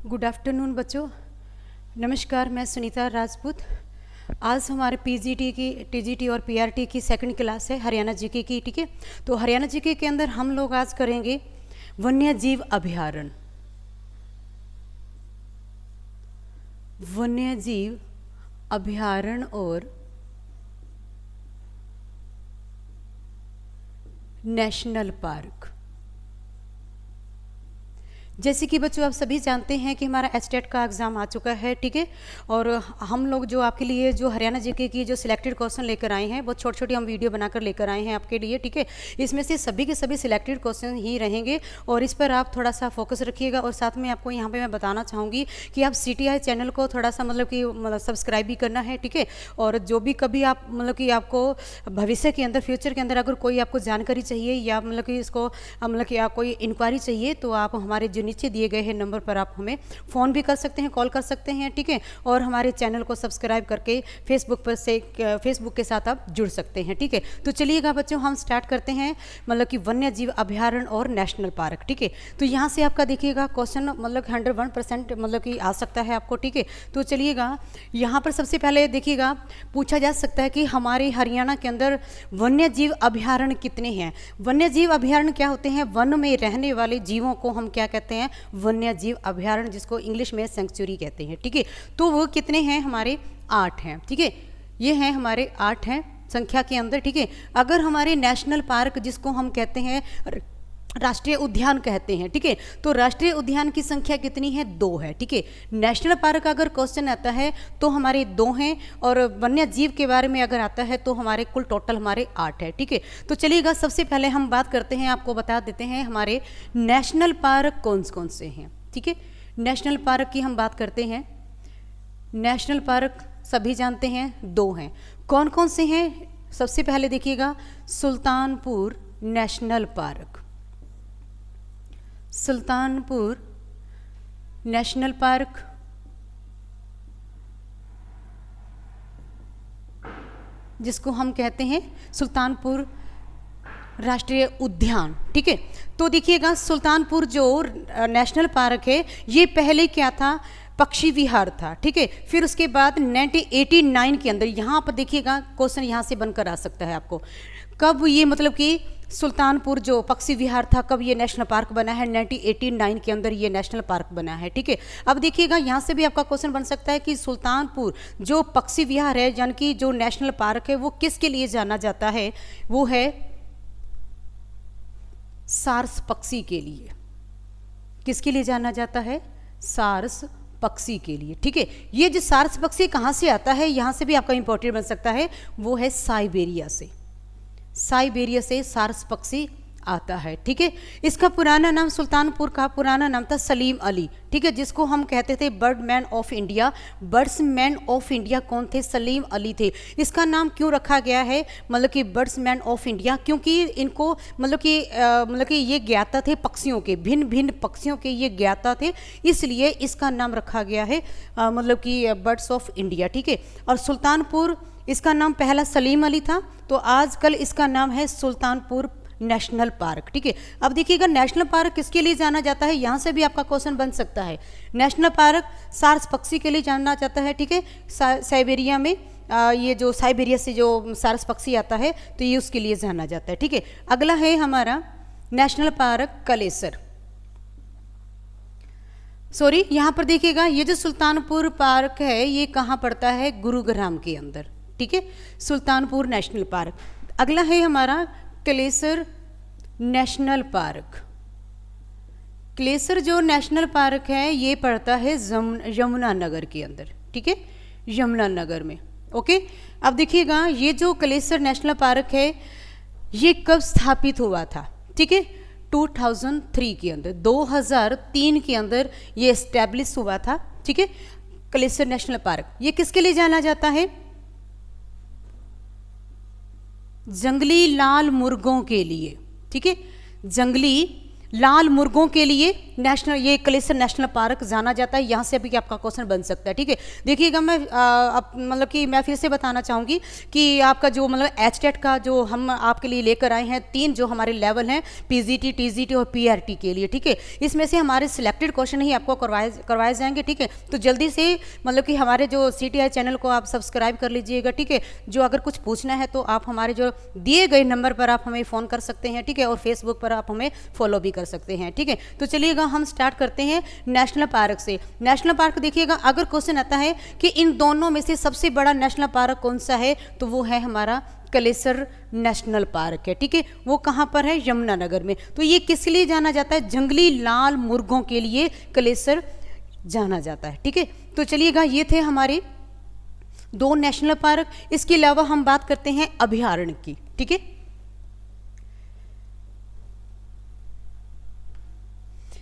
Good afternoon बच्चों। नमस्कार, मैं सुनीता राजपूत। आज हमारे पीजीटी की, टीजीटी और पीआरटी की सेकंड क्लास है हरियाणा जीके की। ठीक है, तो हरियाणा जीके के अंदर हम लोग आज करेंगे वन्य जीव अभयारण्य। वन्य जीव अभयारण्य और नेशनल पार्क। जैसे कि बच्चों आप सभी जानते हैं कि हमारा एचटेट का एग्ज़ाम आ चुका है। ठीक है, और हम लोग जो आपके लिए जो हरियाणा जीके की जो सिलेक्टेड क्वेश्चन लेकर आए हैं, बहुत छोटी छोटी हम वीडियो बनाकर लेकर आए हैं आपके लिए। ठीक है, इसमें से सभी के सभी सिलेक्टेड क्वेश्चन ही रहेंगे और इस पर आप थोड़ा सा फोकस रखिएगा। और साथ में आपको यहाँ पर मैं बताना चाहूँगी कि आप CTI चैनल को थोड़ा सा मतलब सब्सक्राइब भी करना है। ठीक है, और जो भी कभी आप कि आपको भविष्य के अंदर, फ्यूचर के अंदर अगर कोई आपको जानकारी चाहिए या कि इसको कि आप कोई इंक्वायरी चाहिए, तो आप हमारे नीचे दिए गए हैं नंबर पर आप हमें फ़ोन भी कर सकते हैं, कॉल कर सकते हैं। ठीक है, और हमारे चैनल को सब्सक्राइब करके फेसबुक के साथ आप जुड़ सकते हैं। ठीक है, तो चलिएगा बच्चों हम स्टार्ट करते हैं कि वन्य जीव अभयारण्य और नेशनल पार्क। ठीक है, तो यहाँ से आपका देखिएगा क्वेश्चन 101% कि आ सकता है आपको। ठीक है, तो चलिएगा यहाँ पर सबसे पहले देखिएगा पूछा जा सकता है कि हमारे हरियाणा के अंदर वन्य जीव अभयारण्य कितने हैं। वन्य जीव अभयारण्य क्या होते हैं? वन में रहने वाले जीवों को हम क्या कहते हैं? वन्य जीव अभयारण्य, जिसको इंग्लिश में सेंचुरी कहते हैं। ठीक है, तो वो कितने हैं? हमारे 8 हैं। ठीक है, ये हैं हमारे 8 हैं संख्या के अंदर। ठीक है, अगर हमारे नेशनल पार्क, जिसको हम कहते हैं राष्ट्रीय उद्यान कहते हैं, ठीक है, तो राष्ट्रीय उद्यान की संख्या कितनी है? 2 है। ठीक है, नेशनल पार्क अगर क्वेश्चन आता है तो हमारे 2 हैं, और वन्य जीव के बारे में अगर आता है तो हमारे कुल टोटल हमारे 8 है। ठीक है, तो चलिएगा सबसे पहले हम बात करते हैं, आपको बता देते हैं हमारे नेशनल पार्क कौन कौन से हैं। ठीक है, नेशनल पार्क की हम बात करते हैं। नेशनल पार्क सभी जानते हैं 2 हैं। कौन कौन से हैं? सबसे पहले देखिएगा Sultanpur national park. Sultanpur national park, जिसको हम कहते हैं सुल्तानपुर राष्ट्रीय उद्यान। ठीक है, तो देखिएगा सुल्तानपुर जो नेशनल पार्क है, ये पहले क्या था? पक्षी विहार था। ठीक है, फिर उसके बाद 1989 के अंदर, यहाँ पर देखिएगा क्वेश्चन यहाँ से बनकर आ सकता है आपको, कब ये कि सुल्तानपुर जो पक्षी विहार था, कब ये नेशनल पार्क बना है? 1989 के अंदर ये नेशनल पार्क बना है। ठीक है, अब देखिएगा यहाँ से भी आपका क्वेश्चन बन सकता है कि सुल्तानपुर जो पक्षी विहार है, यानी कि जो नेशनल पार्क है, वो किसके लिए जाना जाता है? वो है सारस पक्षी के लिए। किसके लिए जाना जाता है? सारस पक्षी के लिए। ठीक है, ये जो सारस पक्षी कहाँ से आता है, यहाँ से भी आपका इंपॉर्टेंट बन सकता है, वो है साइबेरिया से। साइबेरिया से सारस पक्षी आता है। ठीक है, इसका पुराना नाम, सुल्तानपुर का पुराना नाम था सलीम अली। ठीक है, जिसको हम कहते थे birdman of India. Birdsman of India कौन थे? सलीम अली थे। इसका नाम क्यों रखा गया है कि बर्ड्समैन ऑफ इंडिया? क्योंकि इनको कि ये ज्ञाता थे पक्षियों के, भिन्न भिन्न पक्षियों के ये ज्ञाता थे, इसलिए इसका नाम रखा गया है कि बर्ड्स ऑफ इंडिया। ठीक है, और सुल्तानपुर, इसका नाम पहला सलीम अली था, तो आजकल इसका नाम है सुल्तानपुर नेशनल पार्क। ठीक है, अब देखिएगा नेशनल पार्क किसके लिए जाना जाता है, यहाँ से भी आपका क्वेश्चन बन सकता है। नेशनल पार्क सारस पक्षी के लिए जाना जाता है। ठीक है, साइबेरिया में ये जो साइबेरिया से जो सारस पक्षी आता है, तो ये उसके लिए जाना जाता है। ठीक है, अगला है हमारा नेशनल पार्क कलेसर। सॉरी, यहाँ पर देखिएगा ये जो सुल्तानपुर पार्क है, ये कहाँ पड़ता है? गुरुग्राम के अंदर। ठीक है, सुल्तानपुर नेशनल पार्क। अगला है हमारा कलेसर नेशनल पार्क। कलेसर जो नेशनल पार्क है, ये पड़ता है यमुनानगर के अंदर। ठीक है, यमुनानगर में। ओके, अब देखिएगा ये जो कलेसर नेशनल पार्क है, ये कब स्थापित हुआ था? ठीक है, 2003 के अंदर, 2003 के अंदर ये एस्टेब्लिश हुआ था। ठीक है, कलेसर नेशनल पार्क ये किसके लिए जाना जाता है? जंगली लाल मुर्गों के लिए। ठीक है, जंगली लाल मुर्गों के लिए नेशनल, ये कलेसर नेशनल पार्क जाना जाता है। यहाँ से भी आपका क्वेश्चन बन सकता है, ठीक है। देखिएगा मैं मतलब कि मैं फिर से बताना चाहूँगी कि आपका जो मतलब एचटेट का जो हम आपके लिए लेकर आए हैं 3 जो हमारे लेवल हैं, पीजीटी, टीजीटी और पीआरटी के लिए, ठीक है। इसमें से हमारे सिलेक्टेड क्वेश्चन ही आपको करवाए जाएंगे, ठीक है। तो जल्दी से मतलब कि हमारे जो CTI चैनल को आप सब्सक्राइब कर लीजिएगा, ठीक है। जो अगर कुछ पूछना है तो आप हमारे जो दिए गए नंबर पर आप हमें फ़ोन कर सकते हैं, ठीक है। और फेसबुक पर आप हमें फॉलो भी कर सकते हैं, ठीक है। तो चलिएगा हम स्टार्ट करते हैं नेशनल पार्क से। नेशनल पार्क देखिएगा, अगर क्वेश्चन आता है कि इन दोनों में से सबसे बड़ा नेशनल पार्क कौन सा है, तो वो है हमारा कलेसर नेशनल पार्क है, ठीक है। वो कहाँ पर है? यमुनानगर में। तो ये किस लिए जाना जाता है? जंगली लाल मुर्गों के लिए कलेसर जाना जाता है, ठीक है। तो चलिएगा, ये थे हमारे 2 नेशनल पार्क। इसके अलावा हम बात करते हैं अभयारण्य की, ठीक है।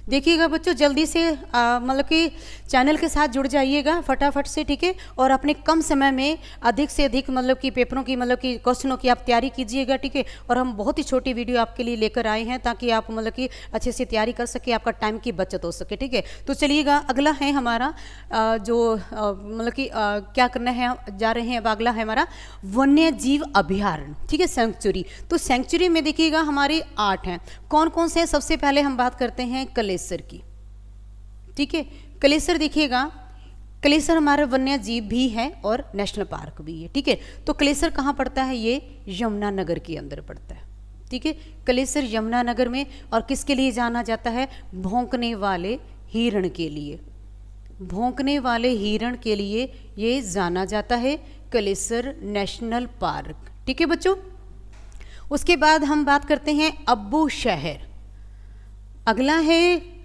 देखिएगा बच्चों, जल्दी से मतलब कि चैनल के साथ जुड़ जाइएगा फटाफट से, ठीक है। और अपने कम समय में अधिक से अधिक मतलब कि पेपरों की मतलब कि क्वेश्चनों की आप तैयारी कीजिएगा, ठीक है। और हम बहुत ही छोटी वीडियो आपके लिए लेकर आए हैं ताकि आप मतलब कि अच्छे से तैयारी कर सके, आपका टाइम की बचत हो सके, ठीक है। तो चलिएगा, अगला है हमारा जो मतलब कि क्या करना है, जा रहे हैं। अब अगला है हमारा वन्य जीव अभयारण्य, ठीक है, सेंचुरी। तो सेंचुरी में देखिएगा हमारे 8 हैं। कौन कौन से? सबसे पहले हम बात करते हैं कलेसर की, ठीक है। कलेसर देखिएगा, कलेसर हमारा वन्य जीव भी है और नेशनल पार्क भी है, ठीक है। तो कलेसर कहाँ पड़ता है? ये यमुनानगर के अंदर पड़ता है, ठीक है। कलेसर यमुनानगर में। और किसके लिए जाना जाता है? भौंकने वाले हिरण के लिए। भौंकने वाले हिरण के लिए ये जाना जाता है कलेसर नेशनल पार्क, ठीक है बच्चों। उसके बाद हम बात करते हैं अब्बू शहर। अगला है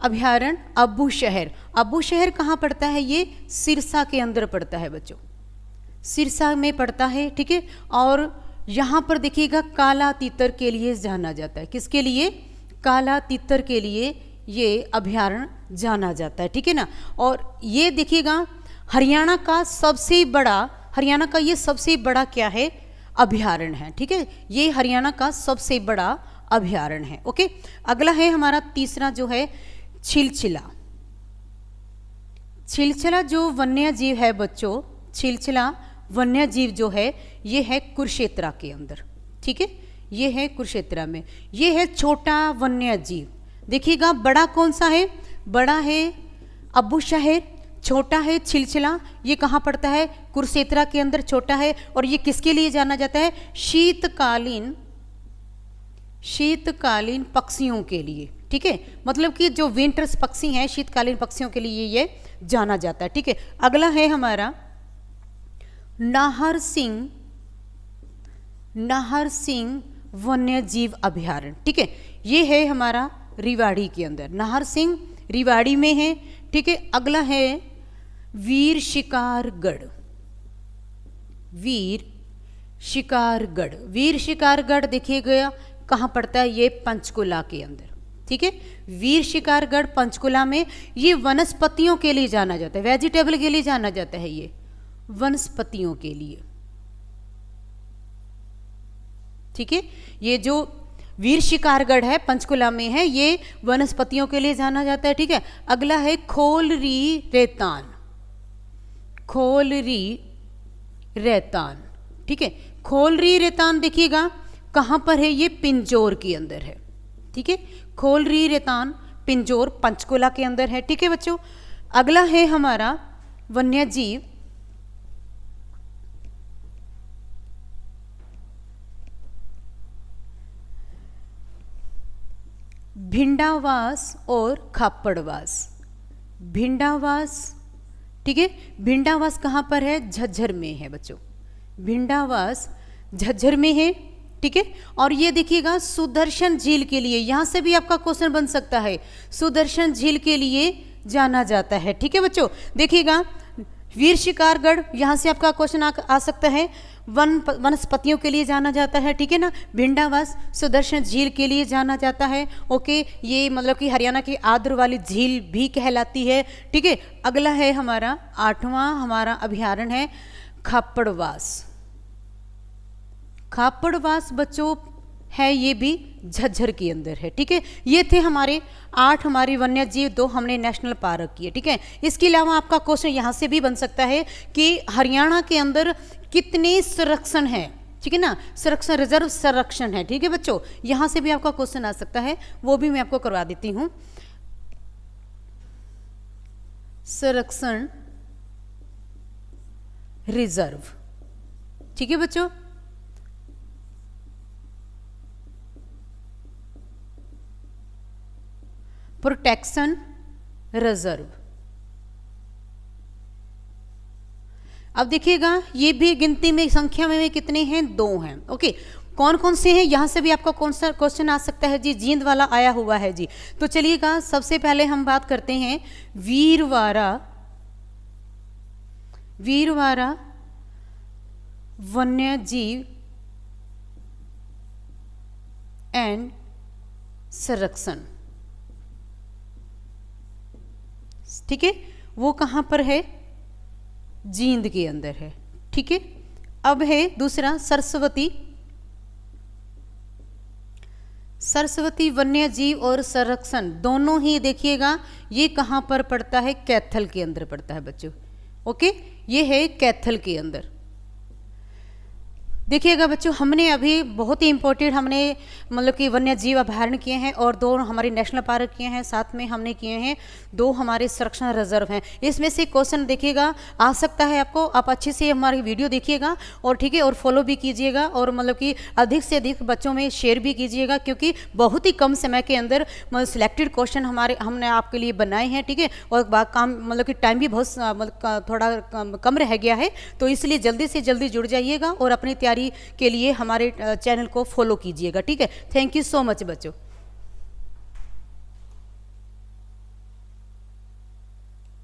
अभयारण्य अब्बू शहर। अब्बू शहर कहाँ पड़ता है? ये सिरसा के अंदर पड़ता है बच्चों, सिरसा में पड़ता है, ठीक है। और यहाँ पर देखिएगा काला तीतर के लिए जाना जाता है। किसके लिए? काला तीतर के लिए ये अभयारण्य जाना जाता है, ठीक है ना। और ये देखिएगा हरियाणा का सबसे बड़ा, हरियाणा का ये सबसे बड़ा क्या है? अभयारण्य है, ठीक है। ये हरियाणा का सबसे बड़ा अभयारण्य है, ओके। अगला है हमारा तीसरा जो है छिलछिला। छिलछिला जो वन्य जीव है बच्चों, छिलछिला वन्य जीव जो है ये है कुरुक्षेत्र के अंदर, ठीक है। ये है कुरुक्षेत्र में। ये है छोटा वन्य जीव। देखिएगा बड़ा कौन सा है? बड़ा है अब्बू शहर, छोटा है छिलछिला। ये कहाँ पड़ता है? कुरुक्षेत्र के अंदर छोटा है। और ये किसके लिए जाना जाता है? शीतकालीन पक्षियों के लिए, ठीक है। मतलब कि जो विंटर्स पक्षी हैं, शीतकालीन पक्षियों के लिए ये जाना जाता है, ठीक है। अगला है हमारा नाहर सिंह वन्य जीव अभयारण्य, ठीक है। ये है हमारा रेवाड़ी के अंदर। नाहर सिंह रेवाड़ी में है, ठीक है। अगला है वीर शिकारगढ़। वीर शिकारगढ़ देखिएगा कहाँ पड़ता है? ये पंचकुला के अंदर, ठीक है। वीर शिकारगढ़ पंचकुला में। ये वनस्पतियों के लिए जाना जाता है, वेजिटेबल के लिए जाना जाता है, ये वनस्पतियों के लिए, ठीक है। ये जो वीर शिकारगढ़ है पंचकुला में है, ये वनस्पतियों के लिए जाना जाता है, ठीक है। अगला है खोलरी रेतान, ठीक है। खोलरी रेतान देखिएगा कहाँ पर है? ये पिंजौर के अंदर है, ठीक है। खोलरी रेतान पिंजौर पंचकुला के अंदर है, ठीक है बच्चों। अगला है हमारा वन्य जीव भिंडावास और खापड़वास। भिंडावास, ठीक है। भिंडावास कहाँ पर है? झज्जर में है बच्चों। भिंडावास झज्जर में है, ठीक है। और ये देखिएगा सुदर्शन झील के लिए, यहाँ से भी आपका क्वेश्चन बन सकता है, सुदर्शन झील के लिए जाना जाता है, ठीक है बच्चों। देखिएगा वीर शिकारगढ़, यहाँ से आपका क्वेश्चन आ सकता है। वनस्पतियों के लिए जाना जाता है, ठीक है ना। भिंडावास सुदर्शन झील के लिए जाना जाता है, ओके। ये मतलब कि हरियाणा की आद्र वाली झील भी कहलाती है, ठीक है। अगला है हमारा 8वां हमारा अभयारण्य है खापड़वास। खापड़वास बच्चों है ये भी झज्जर के अंदर है, ठीक है। ये थे हमारे 8 हमारी वन्य जीव, 2 हमने नेशनल पार्क किए, ठीक है। इसके अलावा आपका क्वेश्चन यहाँ से भी बन सकता है कि हरियाणा के अंदर कितने संरक्षण है, ठीक है ना, संरक्षण रिजर्व संरक्षण है, ठीक है बच्चों। यहाँ से भी आपका क्वेश्चन आ सकता है, वो भी मैं आपको करवा देती हूँ। संरक्षण रिजर्व, ठीक है बच्चों। Protection reserve. अब देखिएगा ये भी गिनती में संख्या में कितने हैं, 2 हैं, ओके। कौन कौन से हैं, यहाँ से भी आपका कौन सा क्वेश्चन आ सकता है जी, जींद वाला आया हुआ है जी। तो चलिएगा सबसे पहले हम बात करते हैं वीरवाड़ा, वीरवाड़ा वन्य जीव एंड संरक्षण, ठीक है। वो कहाँ पर है, जींद के अंदर है, ठीक है। अब है दूसरा सरस्वती, सरस्वती वन्य जीव और संरक्षण दोनों ही देखिएगा ये कहाँ पर पड़ता है, कैथल के अंदर पड़ता है बच्चों, ओके। ये है कैथल के अंदर। देखिएगा बच्चों हमने अभी बहुत ही इंपॉर्टेंट हमने मतलब कि वन्य जीव अभयारण्य किए हैं और 2 हमारे नेशनल पार्क किए हैं, साथ में हमने किए हैं 2 हमारे संरक्षण रिजर्व हैं। इसमें से क्वेश्चन देखिएगा आ सकता है आपको, आप अच्छे से हमारी वीडियो देखिएगा और ठीक है, और फॉलो भी कीजिएगा और मतलब कि अधिक से अधिक बच्चों में शेयर भी कीजिएगा, क्योंकि बहुत ही कम समय के अंदर सिलेक्टेड क्वेश्चन हमने आपके लिए बनाए हैं, ठीक है। और काम मतलब कि टाइम भी बहुत मतलब थोड़ा कम रह गया है, तो इसलिए जल्दी से जल्दी जुड़ जाइएगा और अपनी तैयारी के लिए हमारे चैनल को फॉलो कीजिएगा, ठीक है। थैंक यू सो मच बच्चों।